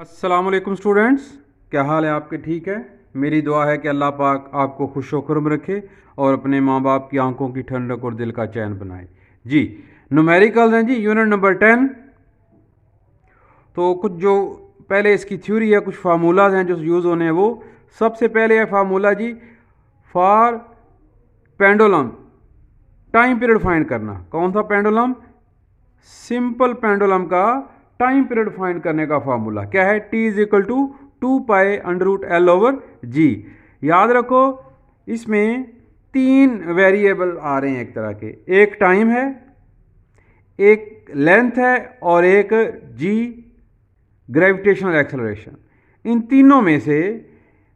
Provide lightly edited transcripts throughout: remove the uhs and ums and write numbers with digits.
अस्सलाम वालेकुम स्टूडेंट्स, क्या हाल है आपके? ठीक है। मेरी दुआ है कि अल्लाह पाक आपको खुश व खुर्म रखे और अपने माँ बाप की आंखों की ठंडक और दिल का चैन बनाए। जी, न्यूमेरिकल्स हैं जी, यूनिट नंबर 10। तो कुछ जो पहले इसकी थ्योरी है, कुछ फार्मूलाज हैं जो यूज़ होने हैं। वो सबसे पहले है फार्मूला जी, for pendulum time period find करना। कौन सा पेंडुलम? सिंपल पेंडुलम का टाइम पीरियड फाइंड करने का फार्मूला क्या है? T is equal to 2π√L/G। याद रखो, इसमें तीन वेरिएबल आ रहे हैं एक तरह के, एक टाइम है, एक लेंथ है और एक G ग्रेविटेशनल एक्सेलरेशन। इन तीनों में से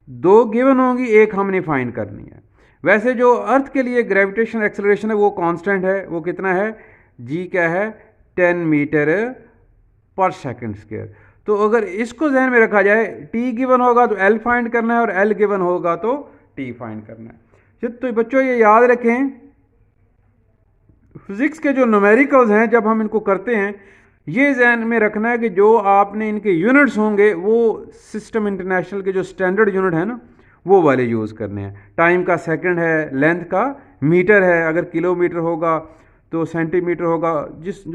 दो गिवन होंगी, एक हमने फाइंड करनी है। वैसे जो अर्थ के लिए ग्रेविटेशनल एक्सेलरेशन है वो कांस्टेंट है। वो कितना है? G क्या है? 10 मीटर पर सेकंड स्क्वायर। तो अगर इसको ध्यान में रखा जाए, T गिवन होगा तो L फाइंड करना है और L गिवन होगा तो T फाइंड करना है। तो बच्चों ये याद रखें, फिजिक्स के जो न्यूमेरिकल्स हैं जब हम इनको करते हैं, ये ध्यान में रखना है कि जो आपने इनके यूनिट्स होंगे वो सिस्टम इंटरनेशनल के जो स्टैंडर्ड यूनिट है ना, वो वाले यूज़ करने हैं। टाइम का सेकंड है, लेंथ का मीटर है, अगर किलोमीटर होगा तो सेंटीमीटर होगा,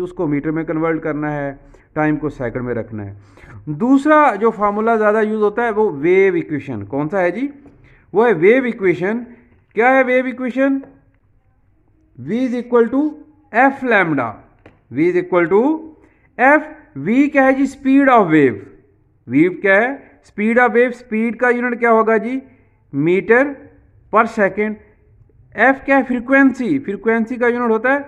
उसको मीटर में कन्वर्ट करना है, टाइम को सेकंड में रखना है। दूसरा जो फार्मूला ज़्यादा यूज़ होता है वो वेव इक्वेशन। कौन सा है जी? वो है वेव इक्वेशन। क्या है wave equation? V is equal to F lambda. V is equal to F. V क्या है जी? Speed of wave. V क्या है? Speed of wave. स्पीड का यूनिट क्या होगा जी? Metre per second. F क्या है? फ्रीक्वेंसी। फ्रीक्वेंसी का यूनिट होता है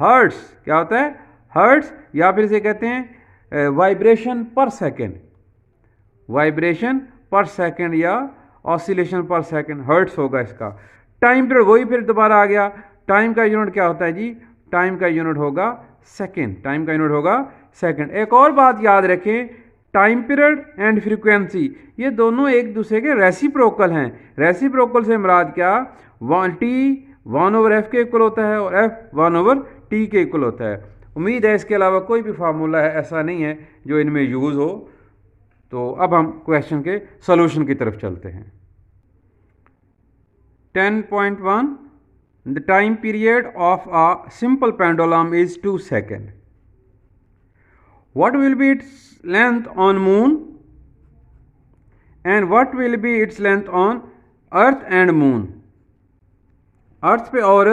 हर्ट्स। क्या होता है? हर्ट्स, या फिर इसे कहते हैं वाइब्रेशन पर सेकेंड। वाइब्रेशन पर सेकेंड या ऑसिलेशन पर सेकेंड, हर्ट्स होगा इसका। टाइम पीरियड वही फिर दोबारा आ गया। टाइम का यूनिट क्या होता है जी? टाइम का यूनिट होगा सेकेंड। टाइम का यूनिट होगा सेकेंड। एक और बात याद रखें, टाइम पीरियड एंड फ्रीक्वेंसी ये दोनों एक दूसरे के रेसिप्रोकल हैं। रेसिप्रोकल से मुराद क्या? T 1/f के इक्वल होता है और f 1/t के इक्वल होता है। उम्मीद है इसके अलावा कोई भी फार्मूला है ऐसा नहीं है जो इनमें यूज़ हो। तो अब हम क्वेश्चन के सॉल्यूशन की तरफ चलते हैं। 10.1 The time period of a simple pendulum is 2 seconds. What will be its length on moon and what will be its length on earth and moon? अर्थ पे और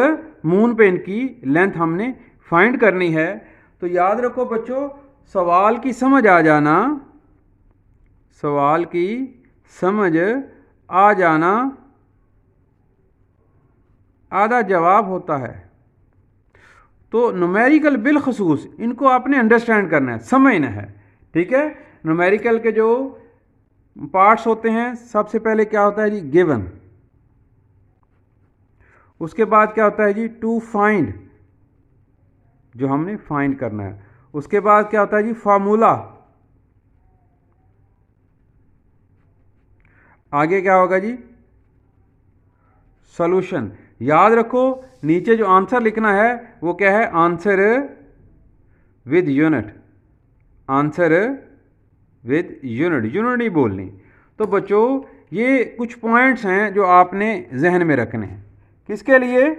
मून पे इनकी लेंथ हमने फाइंड करनी है। तो याद रखो बच्चों, सवाल की समझ आ जाना, सवाल की समझ आ जाना आधा जवाब होता है। तो न्यूमेरिकल बिलखसूस इनको आपने अंडरस्टैंड करना है, समझना है। ठीक है। न्यूमेरिकल के जो पार्ट्स होते हैं, सबसे पहले क्या होता है जी? गिवन। उसके बाद क्या होता है जी? टू फाइंड, जो हमने फाइंड करना है। उसके बाद क्या होता है जी? फार्मूला। आगे क्या होगा जी? सॉल्यूशन। याद रखो, नीचे जो आंसर लिखना है वो क्या है? Answer with unit. Answer with unit, unit नहीं बोलनी। तो बच्चों ये कुछ पॉइंट्स हैं जो आपने जहन में रखने हैं। किसके लिए?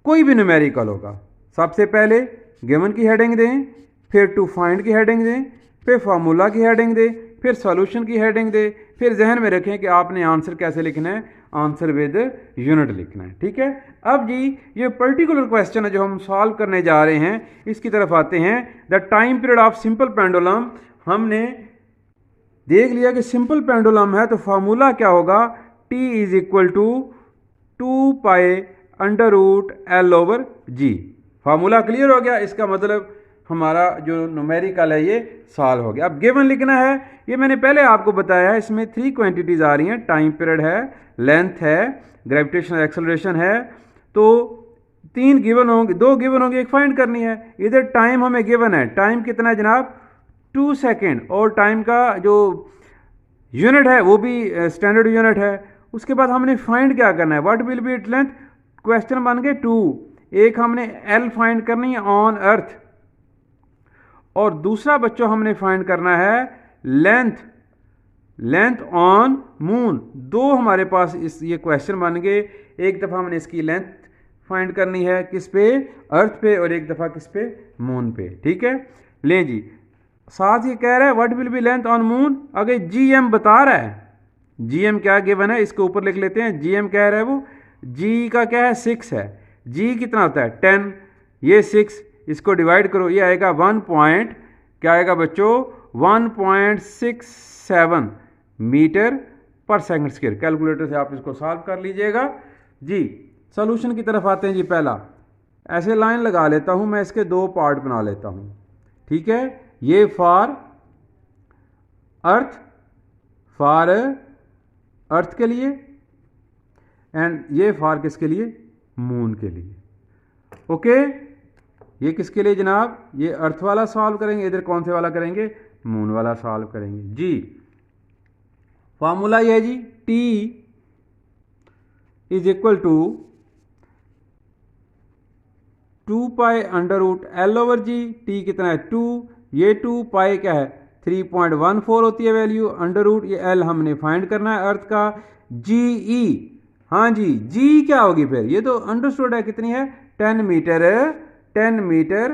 कोई भी न्यूमेरिकल होगा, सबसे पहले गिवन की हेडिंग दें, फिर टू फाइंड की हेडिंग दें, फिर फार्मूला की हेडिंग दें, फिर सॉल्यूशन की हेडिंग दें, फिर जहन में रखें कि आपने आंसर कैसे लिखना है? आंसर विद यूनिट लिखना है। ठीक है। अब जी ये पर्टिकुलर क्वेश्चन है जो हम सॉल्व करने जा रहे हैं, इसकी तरफ आते हैं। The time period of simple pendulum. हमने देख लिया कि सिंपल पेंडुलम है तो फार्मूला क्या होगा? T is equal to 2π√L/G। Formula clear हो गया। इसका मतलब हमारा जो न्यूमेरिकल है ये सॉल्व हो गया। अब गिवन लिखना है। ये मैंने पहले आपको बताया है, इसमें 3 क्वांटिटीज आ रही हैं। टाइम पीरियड है, लेंथ है, ग्रेविटेशनल एक्सेलरेशन है। तो 3 गिवन होंगे, 2 गिवन होंगे, एक फाइंड करनी है। इधर टाइम हमें गिवन है, टाइम कितना है जनाब? 2 सेकेंड, और टाइम का जो यूनिट है वो भी स्टैंडर्ड यूनिट है। उसके बाद हमने फाइंड क्या करना है? What will B it length? Question बन गए 2। एक हमने L फाइंड करनी है ऑन अर्थ, और दूसरा बच्चों हमने फाइंड करना है लेंथ ऑन मून। दो हमारे पास ये क्वेश्चन बन गए। एक दफ़ा हमने इसकी लेंथ फाइंड करनी है किस पे, अर्थ पे, और एक दफ़ा किस पे, मून पे। ठीक है, लें जी, साथ ये कह रहा है what will B length on moon. अगर GM बता रहा है, GM क्या गिवन है इसके ऊपर लिख लेते हैं। GM कह रहा है वो G का क्या है, 6 है। G कितना होता है, 10, ये 6, इसको डिवाइड करो, ये आएगा 1 पॉइंट, क्या आएगा बच्चों, 1.67 मीटर पर सेकंड स्क्वायर। कैलकुलेटर से आप इसको सॉल्व कर लीजिएगा जी। सॉल्यूशन की तरफ आते हैं जी। पहला ऐसे लाइन लगा लेता हूं मैं, इसके दो पार्ट बना लेता हूं। ठीक है, ये फॉर अर्थ के लिए, एंड ये फॉर किसके लिए, मून के लिए। ओके, ये किसके लिए जनाब, ये अर्थ वाला सॉल्व करेंगे, इधर कौन से वाला करेंगे, मून वाला सॉल्व करेंगे जी। फॉर्मूला ये है जी, T is equal to 2 pi under root L over g. T कितना है, 2, ये 2, पाई क्या है 3.14 होती है वैल्यू, अंडर रूट ये L हमने फाइंड करना है अर्थ का। GE, हाँ जी, G क्या होगी फिर, ये तो अंडरस्टूड है, कितनी है 10 मीटर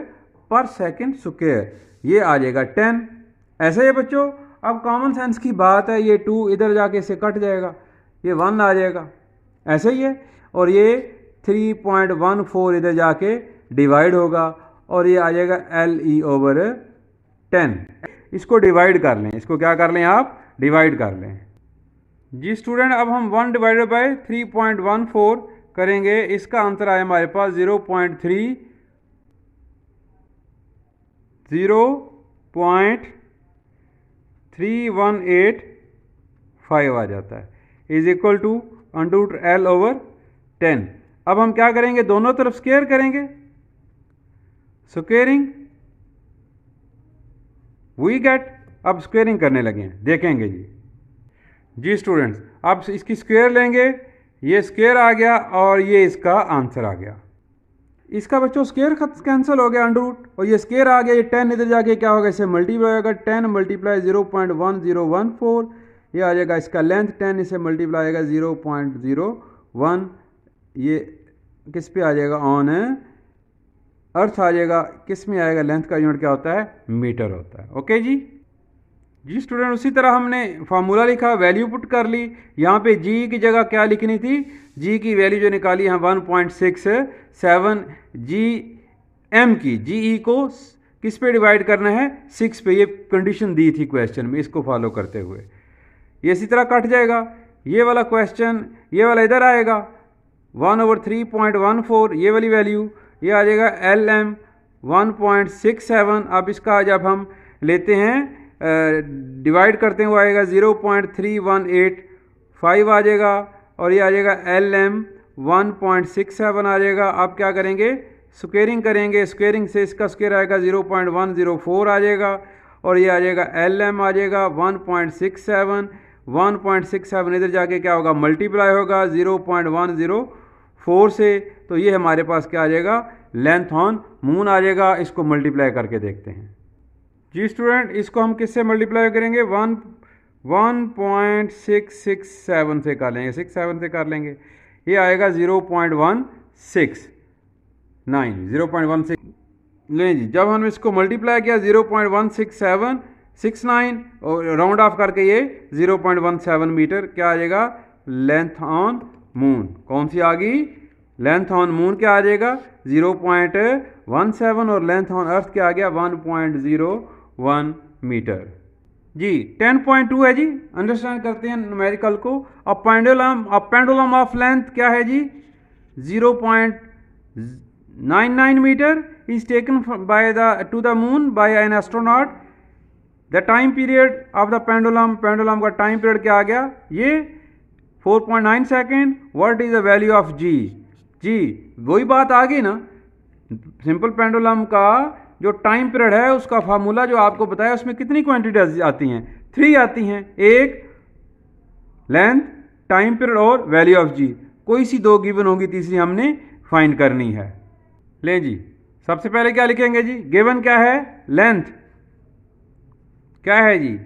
पर सेकंड स्क्वायर, ये आ जाएगा 10। ऐसे ही बच्चों, अब कॉमन सेंस की बात है, ये 2 इधर जाके से कट जाएगा, ये 1 आ जाएगा, ऐसे ही है। और ये 3.14 इधर जाके डिवाइड होगा, और ये आ जाएगा LE ओवर 10। इसको डिवाइड कर लें, इसको क्या कर लें आप, डिवाइड कर लें जी स्टूडेंट। अब हम 1 डिवाइडेड बाई 3.14 करेंगे, इसका आंसर आया हमारे पास 0.3185 आ जाता है, is equal to under root L over 10। अब हम क्या करेंगे, दोनों तरफ स्क्वायर करेंगे, स्क्वेयरिंग वी गेट। अब स्क्वेयरिंग करने लगे हैं, देखेंगे जी स्टूडेंट्स। अब इसकी स्क्वायर लेंगे, ये स्क्वायर आ गया और ये इसका आंसर आ गया। इसका बच्चों स्क्वायर कैंसिल हो गया, अंडर रूट, और ये स्क्वायर आ गया, ये 10 इधर जाके क्या होगा, इसे मल्टीप्लाई होगा, 10 मल्टीप्लाई 0.1014, ये आ जाएगा इसका लेंथ 10, इसे मल्टीप्लाई आएगा 0.01, ये किस पे आ जाएगा, ऑन अर्थ आ जाएगा, किस में आएगा, लेंथ का यूनिट क्या होता है, मीटर होता है। ओके जी स्टूडेंट। उसी तरह हमने फार्मूला लिखा, वैल्यू पुट कर ली, यहाँ पे G की जगह क्या लिखनी थी, G की वैल्यू जो निकाली है 1.67, GM की, GE को किस पे डिवाइड करना है, 6 पे, ये कंडीशन दी थी क्वेश्चन में, इसको फॉलो करते हुए ये इसी तरह कट जाएगा। ये वाला क्वेश्चन, ये वाला इधर आएगा 1/3.14, ये वाली वैल्यू, ये आ जाएगा LM 1.67। अब इसका जब हम लेते हैं डिवाइड करते हैं, वो आएगा 0.3185 आ जाएगा, और ये आ जाएगा LM 1.67 आ जाएगा। अब क्या करेंगे, स्क्वेयरिंग करेंगे, स्क्वेयरिंग से इसका स्क्वेयर आएगा 0.104 आ जाएगा, और ये आ जाएगा LM आ जाएगा 1.67 इधर जाके क्या होगा, मल्टीप्लाई होगा 0.104 से, तो ये हमारे पास क्या आ जाएगा, लेंथ ऑन मून आ जाएगा। इसको मल्टीप्लाई करके देखते हैं जी स्टूडेंट। इसको हम किससे मल्टीप्लाई करेंगे, 1.667 से कर लेंगे, 67 से कर लेंगे, ये आएगा 0.169 लें जी। जब हम इसको मल्टीप्लाई किया 0.16769 और राउंड ऑफ करके ये 0.17 मीटर क्या आ जाएगा, लेंथ ऑन मून। कौन सी आ गई, लेंथ ऑन मून क्या आ जाएगा 0.17, और लेंथ ऑन अर्थ क्या आ गया 1.01 मीटर जी। 10.2 है जी, अंडरस्टैंड करते हैं न्यूमेरिकल को। अ पेंडुलम ऑफ लेंथ क्या है जी 0.99 metre is taken to the moon by an astronaut. The time period of the pendulum का टाइम पीरियड क्या आ गया, ये 4.9 second. What is the value of G, वही बात आ गई ना, सिंपल पेंडुलम का जो टाइम पीरियड है उसका फार्मूला जो आपको बताया, उसमें कितनी क्वांटिटीज आती हैं, 3 आती हैं, एक लेंथ, टाइम पीरियड और वैल्यू ऑफ G। कोई सी 2 गिवन होगी, तीसरी हमने फाइंड करनी है। ले जी, सबसे पहले क्या लिखेंगे जी, गिवन क्या है, लेंथ क्या है जी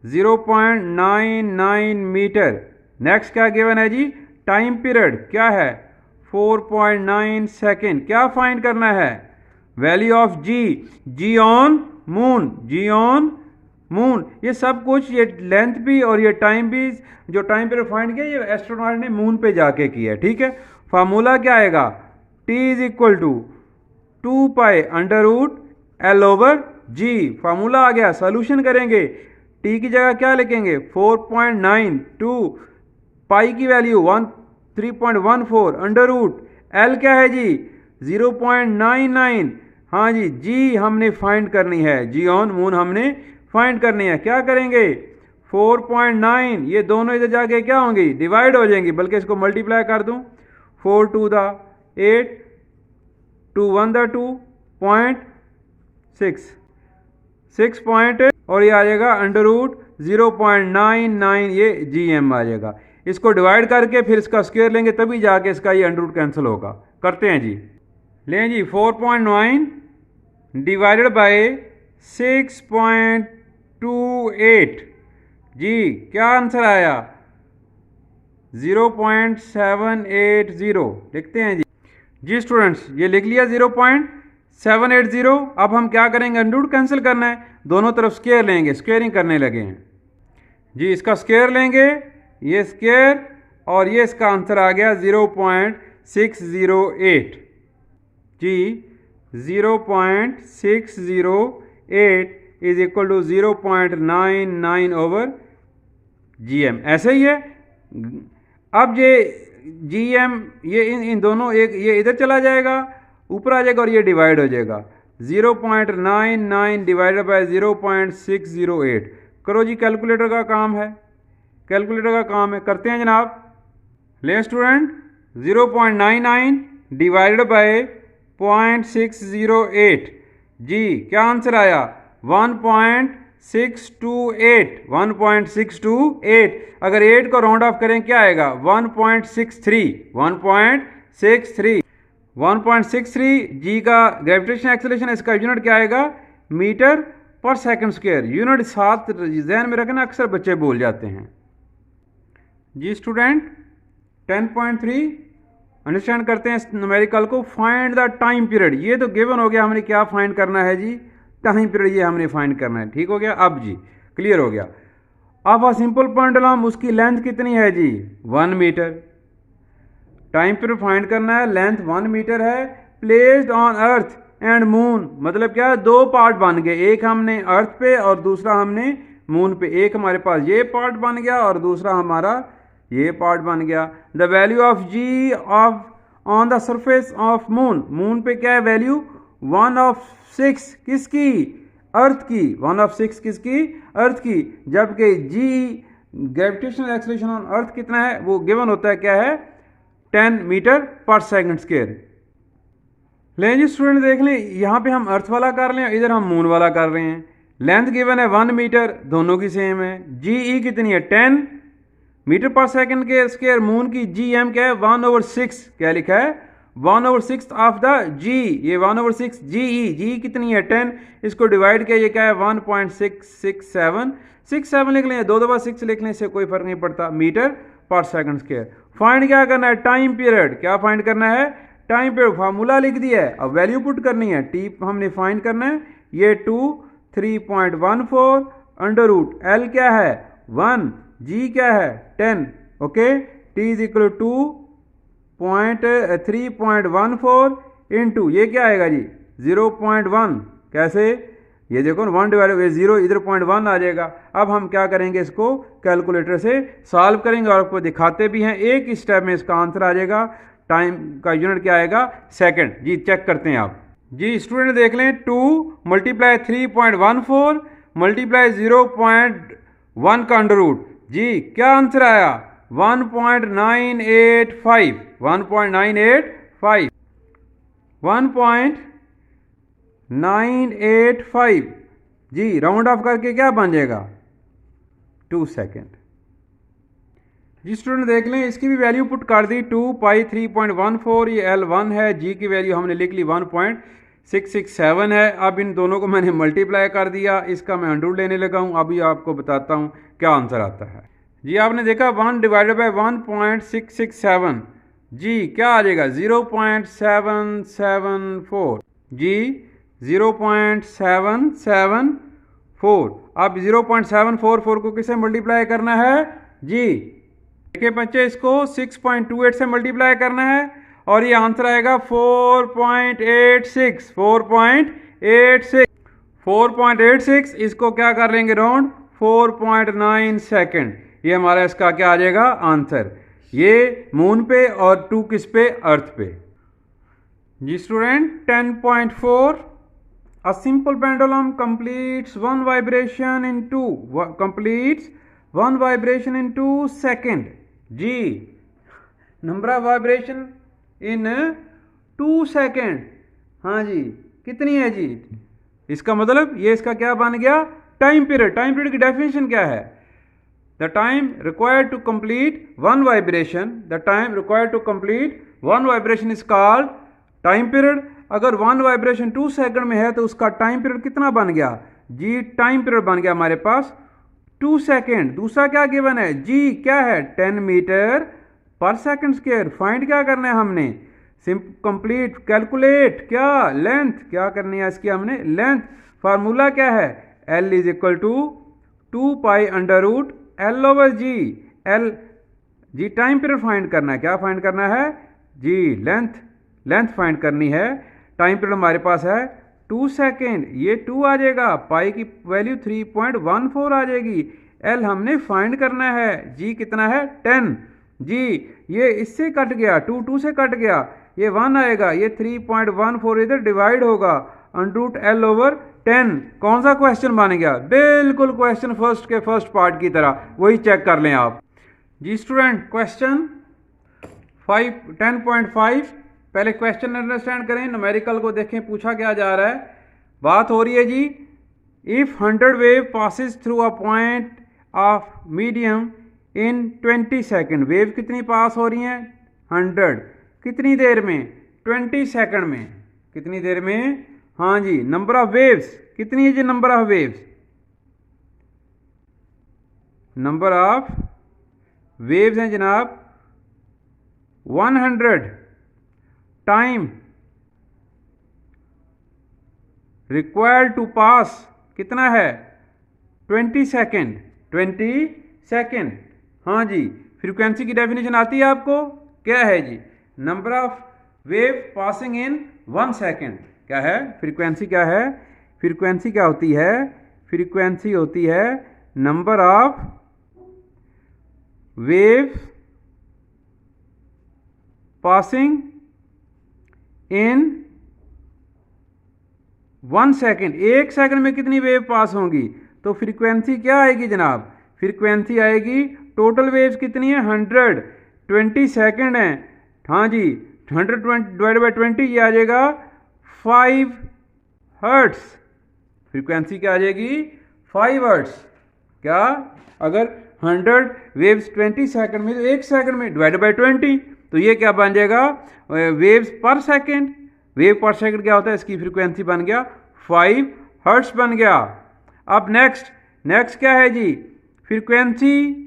0.99 मीटर। नेक्स्ट क्या गिवन है जी, टाइम पीरियड क्या है 4.9 सेकेंड। क्या फाइंड करना है, value of g, g on moon, g on moon. ये सब कुछ, ये लेंथ भी और ये टाइम भी, जो टाइम पीरियड फाइंड किया ये एस्ट्रोनॉट ने मून पे जाके किया है, ठीक है। फार्मूला क्या आएगा, T is equal to 2 pi under root L over g. Formula आ गया, सोल्यूशन करेंगे, T की जगह क्या लिखेंगे 4.92, पाई की वैल्यू 3.14 अंडर रूट, L क्या है जी 0.99। हाँ जी, जी हमने फाइंड करनी है, जी ऑन मून हमने फाइंड करनी है। क्या करेंगे 4.9, ये दोनों इधर जाके क्या होंगी, डिवाइड हो जाएंगी, बल्कि इसको मल्टीप्लाई कर दूं, 4 2 द 8, 2 1 द 2.6, 6 पॉइंट, और ये आ जाएगा अंडर रूट 0.99, ये GM आ जाएगा। इसको डिवाइड करके फिर इसका स्क्वायर लेंगे, तभी जाके इसका ये अंडर रूट कैंसिल होगा। करते हैं जी, लें जी 4.9 डिवाइडेड बाय 6.28, जी क्या आंसर आया 0.780। लिखते हैं जी, जी स्टूडेंट्स ये लिख लिया 0.780। अब हम क्या करेंगे, अंडर रूट कैंसिल करना है, दोनों तरफ स्क्वायर लेंगे, स्क्वायरिंग करने लगे हैं जी। इसका स्क्वायर लेंगे, ये स्क्वायर, और ये इसका आंसर आ गया 0.608 जी। 0.608 is equal to 0.99 over GM। ऐसे ही है। अब ये GM, ये इन दोनों, एक ये इधर चला जाएगा, ऊपर आ जाएगा, और ये डिवाइड हो जाएगा 0.99 डिवाइडेड बाय 0.608। करो जी, कैलकुलेटर का काम है, कैलकुलेटर का काम है, करते हैं जनाब। ले स्टूडेंट, 0.99 डिवाइडेड बाय 0.608, जी क्या आंसर आया 1.628, 1.628। अगर 8 को राउंड ऑफ करें क्या आएगा 1.63, 1.63, 1.63। जी का ग्रेविटेशन एक्सेलरेशन, इसका यूनिट क्या आएगा मीटर पर सेकंड स्क्वायर। यूनिट साथ जहन में रखना, अक्सर बच्चे भूल जाते हैं जी। स्टूडेंट 10.3 अंडरस्टैंड करते हैं इस न्यूमेरिकल को। फाइंड द टाइम पीरियड, ये तो गिवन हो गया, हमने क्या फाइंड करना है जी टाइम पीरियड, ये हमने फाइंड करना है, ठीक हो गया। अब जी क्लियर हो गया। अब अ सिंपल पेंडुलम, उसकी लेंथ कितनी है जी 1 मीटर। टाइम पीरियड फाइंड करना है, लेंथ 1 मीटर है, placed on earth and moon. मतलब क्या है, दो पार्ट बन गए, एक हमने अर्थ पे और दूसरा हमने मून पे। एक हमारे पास ये पार्ट बन गया और दूसरा हमारा ये पार्ट बन गया। The value of g of on the surface of moon, moon पे क्या है वैल्यू 1/6 किसकी, अर्थ की, 1/6 किसकी, अर्थ की। जबकि जी ग्रेविटेशनल एक्सेलरेशन ऑन अर्थ कितना है, वो गिवन होता है क्या है 10 मीटर पर सेकंड स्क्वायर। लें जी स्टूडेंट देख लें, यहाँ पे हम अर्थ वाला कर रहे हैं, इधर हम मून वाला कर रहे हैं। लेंथ गिवन है 1 मीटर, दोनों की सेम है। जी कितनी है 10 मीटर पर सेकंड के स्क्वायर। मून की GM क्या है 1/6, क्या लिखा है 1/6 ऑफ द जी, ये 1/6 GE, जी कितनी है 10, इसको डिवाइड किया, ये क्या है 1.667 लिख लें, 2 दफा 6 लिख लें, इससे कोई फर्क नहीं पड़ता, मीटर पर सेकंड स्क्वायर। फाइंड क्या करना है टाइम पीरियड, क्या फाइंड करना है टाइम पीरियड। फार्मूला लिख दिया है, अब वैल्यू पुट करनी है, टी हमने फाइंड करना है, ये 2 3.14 अंडर रूट, L क्या है 1, जी क्या है 10, okay. T is equal to 3.14 into ये क्या आएगा जी 0.1, कैसे, ये देखो 1 डिवाइड बाई 0, इधर 0.1 आ जाएगा। अब हम क्या करेंगे, इसको कैलकुलेटर से सॉल्व करेंगे और आपको दिखाते भी हैं, एक ही स्टेप में इसका आंसर आ जाएगा। टाइम का यूनिट क्या आएगा सेकंड, जी चेक करते हैं आप। जी स्टूडेंट देख लें, 2 मल्टीप्लाई 3.14 मल्टीप्लाई 0.1 का अंडर रूट, जी क्या आंसर आया 1.985, 1.985, 1.985, जी राउंड ऑफ करके क्या बन जाएगा 2 सेकेंड। जी स्टूडेंट देख लें, इसकी भी वैल्यू पुट कर दी, 2 पाई 3.14, ये L1 है, जी की वैल्यू हमने लिख ली 1.6 667 है। अब इन दोनों को मैंने मल्टीप्लाई कर दिया, इसका मैं अंडर लेने लगा हूँ। अभी आपको बताता हूँ क्या आंसर आता है। जी आपने देखा 1 डिवाइडेड बाई 1.667, जी क्या आ जाएगा 0.774, जी 0.774। अब 0.744 को किससे मल्टीप्लाई करना है जी, देखिए बच्चे इसको 6.28 से मल्टीप्लाई करना है और ये आंसर आएगा 4.86। 4.86 इसको क्या कर लेंगे राउंड 4.9 सेकेंड। ये हमारा इसका क्या आ जाएगा आंसर। ये मून पे और 2 किस पे, अर्थ पे। जी student 10.4, a simple pendulum completes one vibration in 2 second। जी number of vibration in 2 second, हाँ जी कितनी है जी। इसका मतलब ये इसका क्या बन गया टाइम पीरियड। टाइम पीरियड की डेफिनेशन क्या है, the time required to complete one vibration, the time required to complete one vibration is called time period. अगर वन वाइब्रेशन 2 सेकंड में है तो उसका टाइम पीरियड कितना बन गया जी, टाइम पीरियड बन गया हमारे पास 2 सेकेंड। दूसरा क्या गिवन है जी, क्या है 10 मीटर पर सेकंड स्क्वायर। फाइंड क्या करना है हमने, कंप्लीट कैलकुलेट क्या लेंथ, क्या करनी है इसकी हमने लेंथ। फार्मूला क्या है, L is equal to 2 pi under root L over g. L g time period find करना है, क्या फाइंड करना है जी लेंथ फाइंड करनी है। टाइम पीरियड हमारे पास है 2 सेकेंड, ये 2 आ जाएगा, पाई की वैल्यू 3.14 आ जाएगी। L हमने फाइंड करना है, जी कितना है 10, जी ये इससे कट गया 2 से कट गया, ये 1 आएगा, ये 3.14 इधर डिवाइड होगा अंडर रूट L ओवर 10। कौन सा क्वेश्चन बन गया, बिल्कुल क्वेश्चन फर्स्ट के फर्स्ट पार्ट की तरह, वही चेक कर लें आप। जी स्टूडेंट क्वेश्चन 10.5, पहले क्वेश्चन अंडरस्टैंड करें, न्यूमेरिकल को देखें पूछा क्या जा रहा है। बात हो रही है जी, if 100 wave passes through a point of medium in 20 second. Wave कितनी पास हो रही हैं 100, कितनी देर में 20 सेकेंड में, कितनी देर में, हाँ जी। नंबर ऑफ वेव्स कितनी है जी, number of waves, number of waves हैं जनाब 100। टाइम रिक्वायर्ड टू पास कितना है 20 सेकेंड, 20 सेकेंड, हाँ जी। फ्रीक्वेंसी की डेफिनेशन आती है आपको, क्या है जी, number of wave passing in 1 second. क्या है फ्रीक्वेंसी, क्या है फ्रीक्वेंसी, क्या होती है फ्रीक्वेंसी, होती है number of wave passing in 1 second. 1 second में कितनी वेव पास होंगी, तो फ्रीक्वेंसी क्या आएगी जनाब, फ्रीक्वेंसी आएगी, टोटल वेव्स कितनी है 100, 20 सेकेंड है, हाँ जी 100 डिवाइड बाई 20 ये आ जाएगा 5 हर्ट्स। फ्रीक्वेंसी क्या आ जाएगी 5 हर्ट्स। क्या, अगर 100 वेव्स 20 सेकेंड में, तो 1 सेकेंड में डिवाइड बाई 20, तो ये क्या बन जाएगा वेव्स पर सेकेंड। वेव पर सेकेंड क्या होता है, इसकी फ्रीक्वेंसी बन गया 5 हर्ट्स बन गया। अब नेक्स्ट क्या है जी, फ्रीक्वेंसी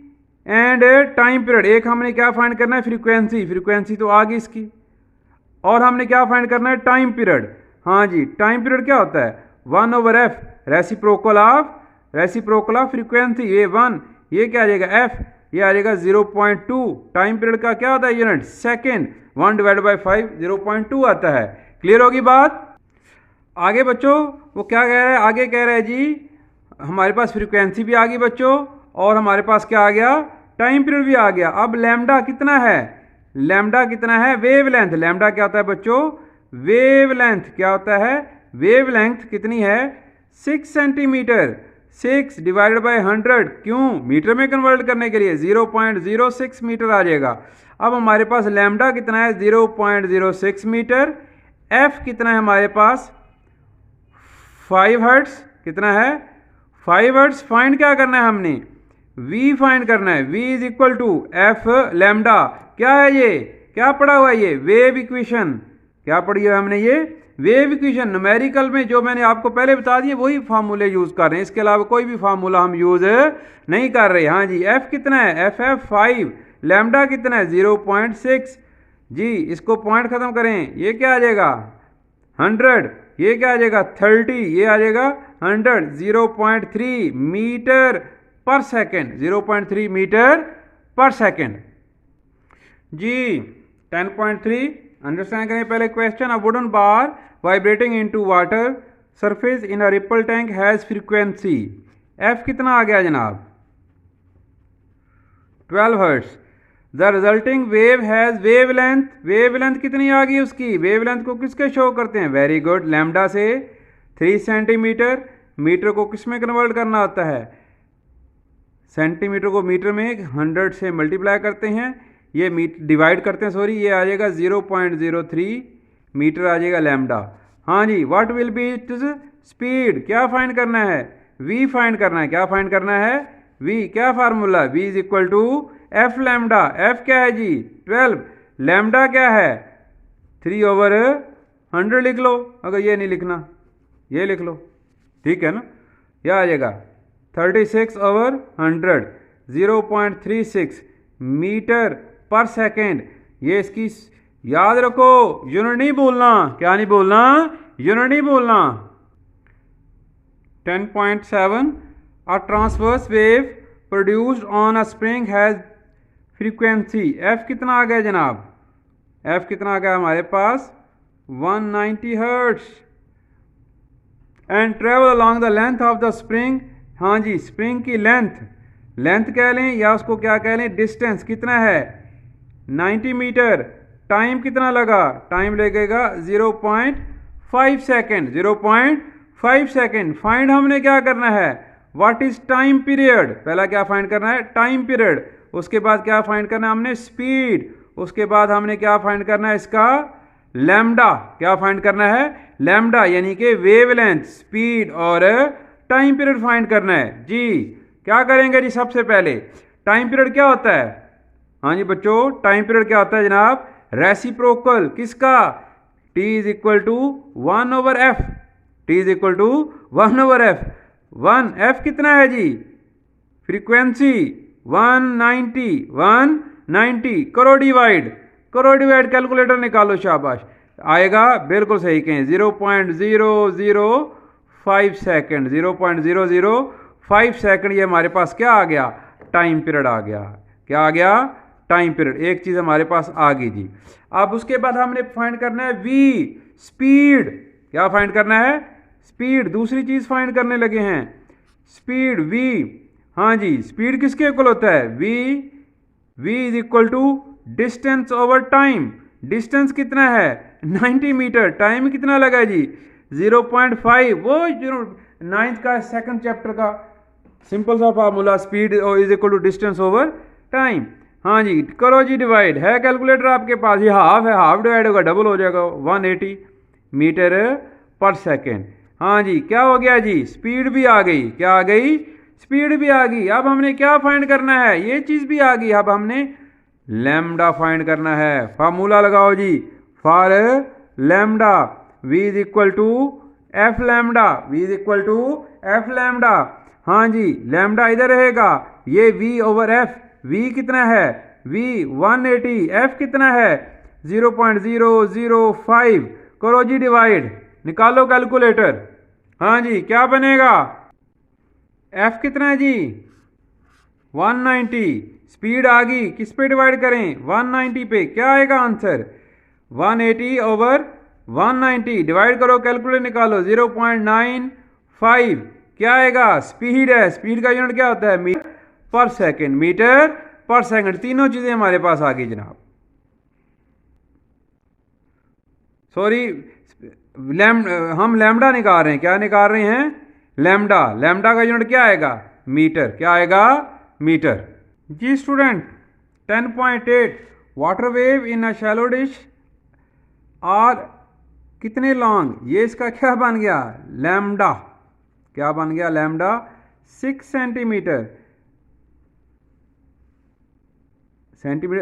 एंड टाइम पीरियड। एक हमने क्या फाइंड करना है फ्रीक्वेंसी तो आ गई इसकी, और हमने क्या फाइंड करना है टाइम पीरियड। हाँ जी टाइम पीरियड क्या होता है 1 over F, reciprocal of frequency. ये 1, ये क्या आ जाएगा एफ, ये आ जाएगा 0.2। टाइम पीरियड का क्या होता है यूनिट सेकेंड, 1 डिवाइड बाई 5 0.2 आता है। क्लियर होगी बात। आगे बच्चों वो क्या कह रहा है, आगे कह रहा है जी हमारे पास फ्रीक्वेंसी भी आ गई बच्चों, और हमारे पास क्या आ गया टाइम पीरियड भी आ गया। अब लैम्डा कितना है, लैम्डा कितना है वेवलेंथ। लैम्डा क्या होता है बच्चों वेवलेंथ, क्या होता है वेवलेंथ कितनी है 6 सेंटीमीटर। 6 डिवाइडेड बाई 100, क्यों मीटर में कन्वर्ट करने के लिए 0.06 मीटर आ जाएगा। अब हमारे पास लैम्डा कितना है 0.06 मीटर। एफ कितना है हमारे पास 5 हर्ट्स, कितना है 5 हर्ट्स। फाइंड क्या करना है हमने V फाइंड करना है, V is equal to F lambda. क्या है ये, क्या पढ़ा हुआ है ये वेव इक्वेशन, क्या पढ़ी है हमने ये वेव इक्वेशन न्यूमेरिकल में जो मैंने आपको पहले बता दिए वही फार्मूले यूज़ कर रहे हैं, इसके अलावा कोई भी फार्मूला हम यूज़ नहीं कर रहे। हाँ जी, एफ कितना है, एफ 5, लैम्डा कितना है 0.6 जी। इसको पॉइंट ख़त्म करें, ये क्या आ जाएगा 100, ये क्या आ जाएगा 30, ये आ जाएगा 100, 0.3 metre per second, 0.3 metre per second जी। 10.3 अंडरस्टैंड करें पहले question. A wooden bar vibrating into water surface in a ripple tank has frequency, F कितना आ गया जनाब 12 hertz. The resulting wave has wavelength, wavelength कितनी आ गई उसकी, वेवलेंथ को किसके शो करते हैं, वेरी गुड, लैम्डा से 3 सेंटीमीटर। मीटर को किस में कन्वर्ट करना होता है, सेंटीमीटर को मीटर में 100 से मल्टीप्लाई करते हैं, ये डिवाइड करते हैं सॉरी, ये आ जाएगा 0.03 मीटर आ जाएगा लैम्डा। हाँ जी, what will be its speed, क्या फाइंड करना है, v फाइंड करना है, क्या फाइंड करना है v, क्या formula, v is equal to F lambda, f क्या है जी 12, लैम्डा क्या है 3/100 लिख लो, अगर ये नहीं लिखना ये लिख लो, ठीक है ना। यह आ जाएगा 36/100, 0.36 मीटर पर सेकेंड। ये इसकी याद रखो, यूनिट नहीं बोलना, क्या नहीं बोलना, यूनिट नहीं बोलना। 10.7 a transverse wave produced on a spring has frequency, F कितना आ गया जनाब, एफ कितना आ गया हमारे पास 190 hertz and travel along the length of the spring. हाँ जी, स्प्रिंग की लेंथ, लेंथ कह लें या उसको क्या कह लें, डिस्टेंस कितना है 90 मीटर। टाइम कितना लगा, टाइम लगेगा 0.5 सेकेंड, 0.5 सेकेंड। फाइंड हमने क्या करना है, व्हाट इज टाइम पीरियड, पहला क्या फाइंड करना है टाइम पीरियड, उसके बाद क्या फाइंड करना है हमने स्पीड, उसके बाद हमने क्या फाइंड करना है इसका लैम्डा, क्या फाइंड करना है लैम्डा, यानी कि वेवलेंथ, स्पीड और टाइम पीरियड फाइंड करना है जी। क्या करेंगे जी, सबसे पहले टाइम पीरियड क्या होता है, हाँ जी बच्चों टाइम पीरियड क्या होता है जनाब, रेसिप्रोकल किसका, t is equal to 1/f, t is equal to 1/f, 1f कितना है जी फ्रीक्वेंसी 190 करो डिवाइड, करो डिवाइड, कैलकुलेटर निकालो, शाबाश, आएगा बिल्कुल सही कहें 0.005 सेकेंड, 0.005 सेकेंड। ये हमारे पास क्या आ गया, टाइम पीरियड आ गया, क्या आ गया टाइम पीरियड, एक चीज हमारे पास आ गई जी। अब उसके बाद हमने फाइंड करना है v, स्पीड, क्या फाइंड करना है स्पीड, दूसरी चीज फाइंड करने लगे हैं स्पीड v। हाँ जी, स्पीड किसके इक्वल होता है v is equal to distance over time, distance कितना है 90 मीटर, टाइम कितना लगा जी 0.5, वो जो 9th का सेकंड चैप्टर का सिंपल सा formula, speed is equal to distance over time. हाँ जी, करो जी डिवाइड, है कैलकुलेटर आपके पास, ये हाफ है, हाफ डिवाइड होगा डबल हो जाएगा 180 मीटर पर सेकेंड। हाँ जी, क्या हो गया जी, स्पीड भी आ गई, क्या आ गई स्पीड भी आ गई। अब हमने क्या फाइंड करना है, ये चीज भी आ गई, अब हमने लैम्डा फाइंड करना है, फार्मूला लगाओ जी, for lambda v is equal to F lambda, v is equal to F lambda. हाँ जी, लैम्डा इधर रहेगा, ये v/f, v कितना है v 180, f कितना है 0.005, करो जी डिवाइड, निकालो कैलकुलेटर। हाँ जी, क्या बनेगा, f कितना है जी 190, स्पीड आ गई, किस पे डिवाइड करें 190 पे, क्या आएगा आंसर 180/190, डिवाइड करो कैलकुलेटर निकालो 0.95, क्या आएगा स्पीड है, स्पीड का यूनिट क्या होता है metre per second, metre per second. तीनों चीजें हमारे पास आ गई जनाब। सॉरी, हम लैम्डा निकाल रहे हैं, क्या निकाल रहे हैं लैम्डा, लैम्डा का यूनिट क्या आएगा मीटर, क्या आएगा मीटर जी। Student 10.8 water wave in a shallow dish are कितने लॉन्ग, ये इसका क्या बन गया लैम्डा, क्या बन गया लैम्डा 6 सेंटीमीटर।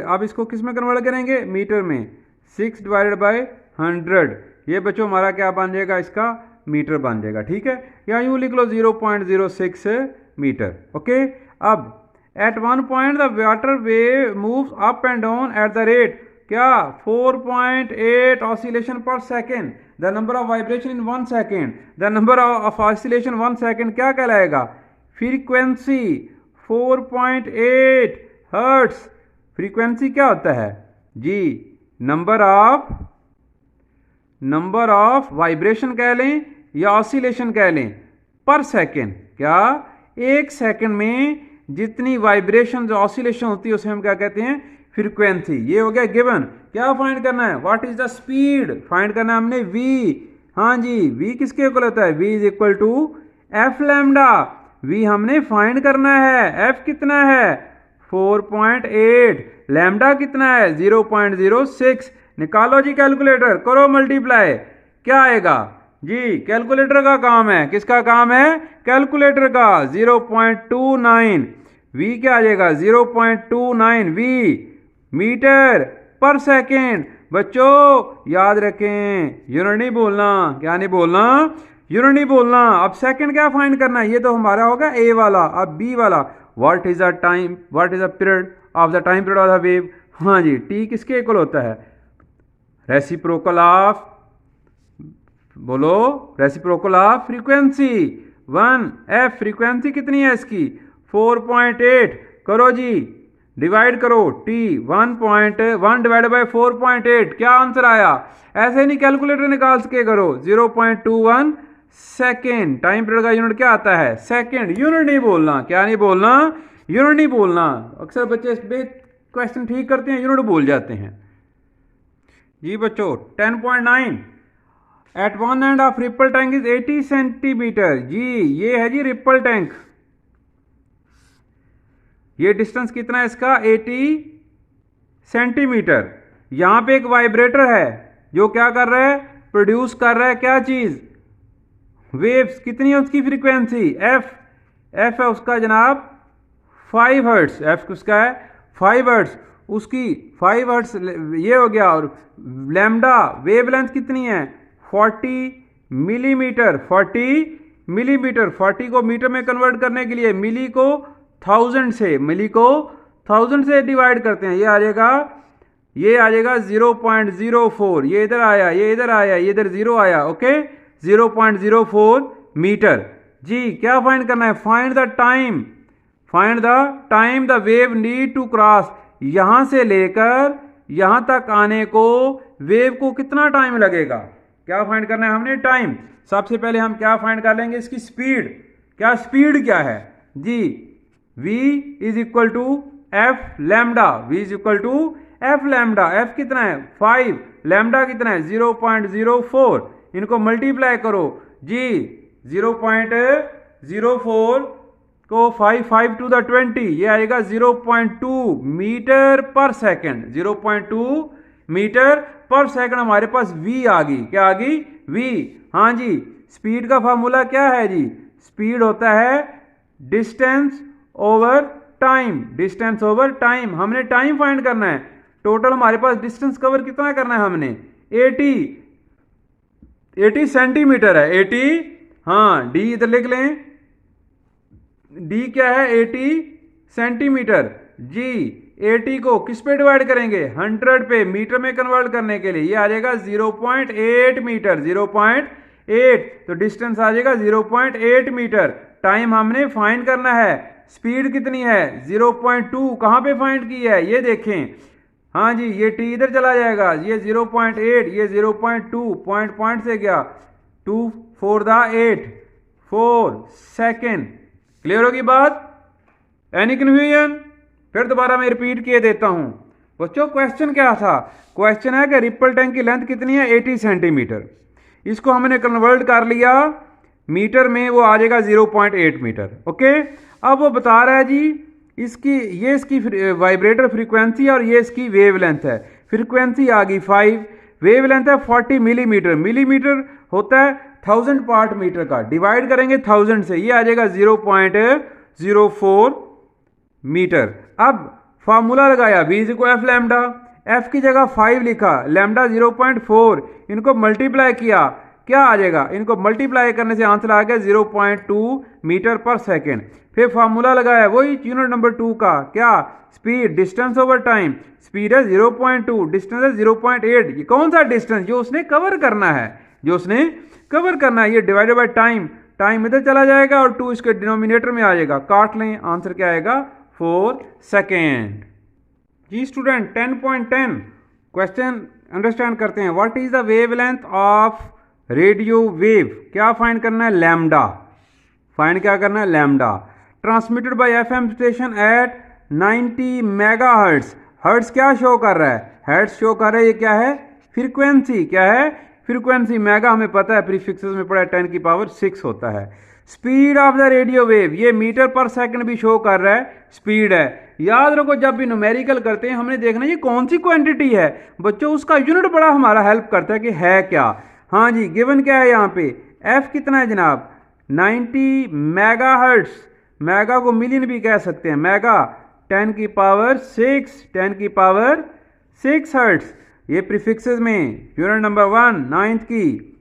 अब इसको किस में कन्वर्ट करेंगे मीटर में, 6 डिवाइडेड बाय 100, ये बच्चों हमारा क्या बन जाएगा, इसका मीटर बन जाएगा। ठीक है, या यूँ लिख लो 0.06 मीटर। ओके, अब at one point the water wave moves up and down at the rate क्या 4.8 oscillation per second. The number of vibration in 1 second, the number of oscillation 1 second क्या कहलाएगा, फ्रीक्वेंसी 4.8 हर्ट्स। फ्रीक्वेंसी क्या होता है जी, number of vibration कह लें या ऑसिलेशन कह लें पर सेकेंड। क्या एक सेकेंड में जितनी वाइब्रेशन जो ऑसिलेशन होती है उसे हम क्या कहते हैं, फ्रीक्वेंसी। ये हो गया गिवन। क्या फाइंड करना है, what is the speed find करना है हमने, वी। हाँ जी, वी किसके इक्वल होता है, v is equal to F lambda. V हमने फाइंड करना है, एफ कितना है 4.8, लैम्डा कितना है 0.06। निकालो जी कैलकुलेटर, करो मल्टीप्लाई, क्या आएगा जी, कैलकुलेटर का काम है। किसका काम है, कैलकुलेटर का। 0.29, वी क्या आ जाएगा 0.29 वी मीटर पर सेकेंड। बच्चों याद रखें, यूनिट नहीं बोलना, क्या नहीं बोलना, यूनिट नहीं बोलना। अब सेकेंड क्या फाइंड करना है, ये तो हमारा होगा ए वाला। अब बी वाला, what is the time, what is the period of the time period of the wave. हाँ जी, टी किसके इक्वल होता है, रेसिप्रोकल ऑफ, बोलो reciprocal of frequency 1 F. Frequency कितनी है इसकी 4.8, करो जी डिवाइड करो, टी 1.1 डिवाइड बाई 4.8, क्या आंसर आया। ऐसे नहीं कैलकुलेटर निकाल सके, करो 0.21 सेकेंड। टाइम पीरियड का यूनिट क्या आता है, सेकेंड। यूनिट नहीं बोलना, क्या नहीं बोलना, यूनिट नहीं बोलना। अक्सर बच्चे इस पे क्वेश्चन ठीक करते हैं, यूनिट भूल जाते हैं जी। बच्चों 10.9, at one end of ripple tank is 80 centimetre. जी ये है जी रिपल टैंक, ये डिस्टेंस कितना है इसका 80 सेंटीमीटर। यहां पे एक वाइब्रेटर है जो क्या कर रहा है, प्रोड्यूस कर रहा है क्या चीज, वेव्स। कितनी है उसकी फ्रीक्वेंसी, एफ। एफ है उसका जनाब 5 हर्ट्स। एफ उसका है 5 हर्ट्स, उसकी 5 हर्ट्स ये हो गया। और लैम्डा वेवलेंथ कितनी है 40 मिलीमीटर। 40 मिलीमीटर, 40 को मीटर में कन्वर्ट करने के लिए मिली को 1000 से, मिली को 1000 से डिवाइड करते हैं। ये आ जाएगा 0.04। ये इधर आया, ये इधर आया, ये इधर 0 आया। Okay 0.04 metre. जी क्या फाइंड करना है, find the time, find the time the wave need to cross. यहां से लेकर यहां तक आने को वेव को कितना टाइम लगेगा, क्या फाइंड करना है हमने, टाइम। सबसे पहले हम क्या फाइंड कर लेंगे, इसकी स्पीड। क्या स्पीड क्या है जी, v is equal to F lambda. v is equal to F lambda. F कितना है 5, लैम्डा कितना है 0.04। इनको मल्टीप्लाई करो जी, 0.04 को 5 टू द 20, ये आएगा 0.2 मीटर पर सेकेंड। 0.2 मीटर पर सेकंड हमारे पास v आ गई। क्या आ गई, v। हाँ जी, स्पीड का फार्मूला क्या है जी, स्पीड होता है distance over time. Distance over time, हमने टाइम फाइंड करना है। टोटल हमारे पास डिस्टेंस कवर कितना करना है हमने 80 सेंटीमीटर है 80। हाँ डी इधर लिख लें, डी क्या है 80 सेंटीमीटर। जी 80 को किस पे डिवाइड करेंगे 100 पे, मीटर में कन्वर्ट करने के लिए ये आ जाएगा 0.8 मीटर। 0.8 तो डिस्टेंस आ जाएगा 0.8 मीटर। टाइम हमने फाइंड करना है, स्पीड कितनी है 0.2। कहां पे फाइंड की है ये देखें। हाँ जी ये टी इधर चला जाएगा, ये 0.8, ये 0.2, पॉइंट से गया 2 4 द 8 4 सेकेंड। क्लियर होगी बात, एनी कन्फ्यूजन। फिर दोबारा मैं रिपीट किए देता हूं बच्चों। क्वेश्चन क्या था, क्वेश्चन है कि रिपल टैंक की लेंथ कितनी है 80 सेंटीमीटर। इसको हमने कन्वर्ट कर लिया मीटर में, वो आ जाएगा 0.8 मीटर। ओके अब वो बता रहा है जी ये इसकी वाइब्रेटर फ्रीक्वेंसी और ये इसकी वेवलेंथ है। फ्रीक्वेंसी आ गई 5, वेवलेंथ है 40 मिलीमीटर। मिलीमीटर होता है 1000 पार्ट मीटर का, डिवाइड करेंगे 1000 से, ये आ जाएगा 0.04 मीटर। अब फार्मूला लगाया v is equal F lambda. F की जगह 5 लिखा, लैम्डा 0.4, इनको मल्टीप्लाई किया, क्या आ जाएगा, इनको मल्टीप्लाई करने से आंसर आ गया 0.2 मीटर पर सेकेंड। फिर फार्मूला लगाया वही यूनिट नंबर 2 का, क्या, speed, distance over time, speed है 0.2, डिस्टेंस है 0.8, ये कौन सा डिस्टेंस जो उसने कवर करना है, जो उसने कवर करना है, ये डिवाइडेड बाय टाइम, टाइम इधर चला जाएगा और 2 इसके डिनोमिनेटर में आ जाएगा, काट लें, आंसर क्या आएगा 4 सेकेंड। जी स्टूडेंट 10.10 क्वेश्चन अंडरस्टैंड करते हैं। What is the wavelength of radio wave, क्या फाइंड करना है, लैम्डा, फाइंड क्या करना है, lambda. Transmitted by FM station at 90 megahertz, hertz क्या शो कर रहा है, हर्ट्ज शो कर रहा है, ये क्या है, फ्रीक्वेंसी, क्या है, फ्रीक्वेंसी, मेगा हमें पता है प्रीफिक्सेस में पड़ा है 10 की पावर 6 होता है। Speed of the radio wave, ये मीटर पर सेकंड भी शो कर रहा है, स्पीड है। याद रखो जब भी न्यूमेरिकल करते हैं हमने देखना ये कौन सी क्वांटिटी है बच्चों, उसका यूनिट बड़ा हमारा हेल्प करता है कि है क्या। हाँ जी, गिवन क्या है यहाँ पे, एफ कितना है जनाब, 90 मेगाहर्ट्ज, मेगा को मिलियन भी कह सकते हैं, मेगा 10 की पावर 6, 10 की पावर 6 हर्ट्ज, ये प्रीफिक्सेस में यूनिट नंबर 1 9th की।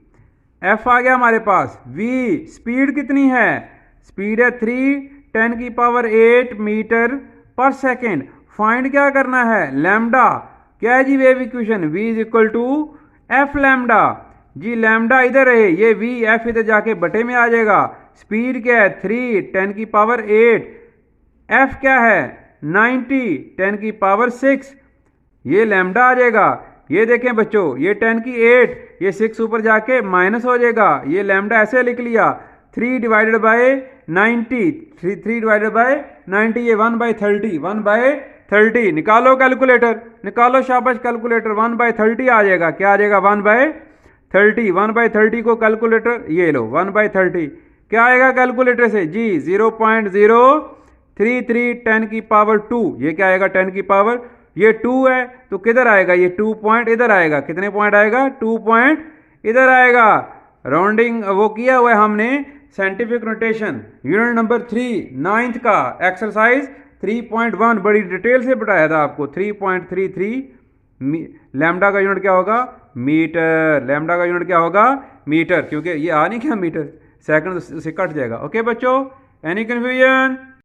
एफ आ गया हमारे पास, वी स्पीड कितनी है, स्पीड है 3 10 की power 8 metre per second. Find क्या करना है, लैम्डा, क्या है जी wave equation, v is equal to F lambda, जी लैम्डा इधर है, ये वी एफ इधर जाके बटे में आ जाएगा। स्पीड क्या है 3 10 की पावर 8, एफ क्या है 90 10 की पावर 6, ये लैम्डा आ जाएगा। ये देखें बच्चों, ये 10 की 8, ये 6 ऊपर जाके माइनस हो जाएगा, ये लैम्डा ऐसे लिख लिया 3 डिवाइडेड बाय 90, 3 डिवाइडेड बाय 90, ये 1/30, 1/30 निकालो कैलकुलेटर, निकालो शाबाश कैलकुलेटर, 1/30 आ जाएगा, क्या आ जाएगा 1/30, 1/30 को कैलकुलेटर ये लो 1/30 क्या आएगा कैलकुलेटर से जी 0.033 10 की पावर 2, ये क्या आएगा 10 की पावर, ये 2 है तो किधर आएगा, ये 2 पॉइंट इधर आएगा, कितने पॉइंट आएगा 2 पॉइंट इधर आएगा। राउंडिंग वो किया हुआ है हमने scientific notation, unit number 3 9th का एक्सरसाइज 3.1 बड़ी डिटेल से बताया था आपको। 3.33 लैम्डा का यूनिट क्या होगा, मीटर, लैम्डा का यूनिट क्या होगा मीटर, क्योंकि ये आ नहीं क्या मीटर, सेकंड से कट जाएगा। ओके बच्चों, एनी कंफ्यूजन।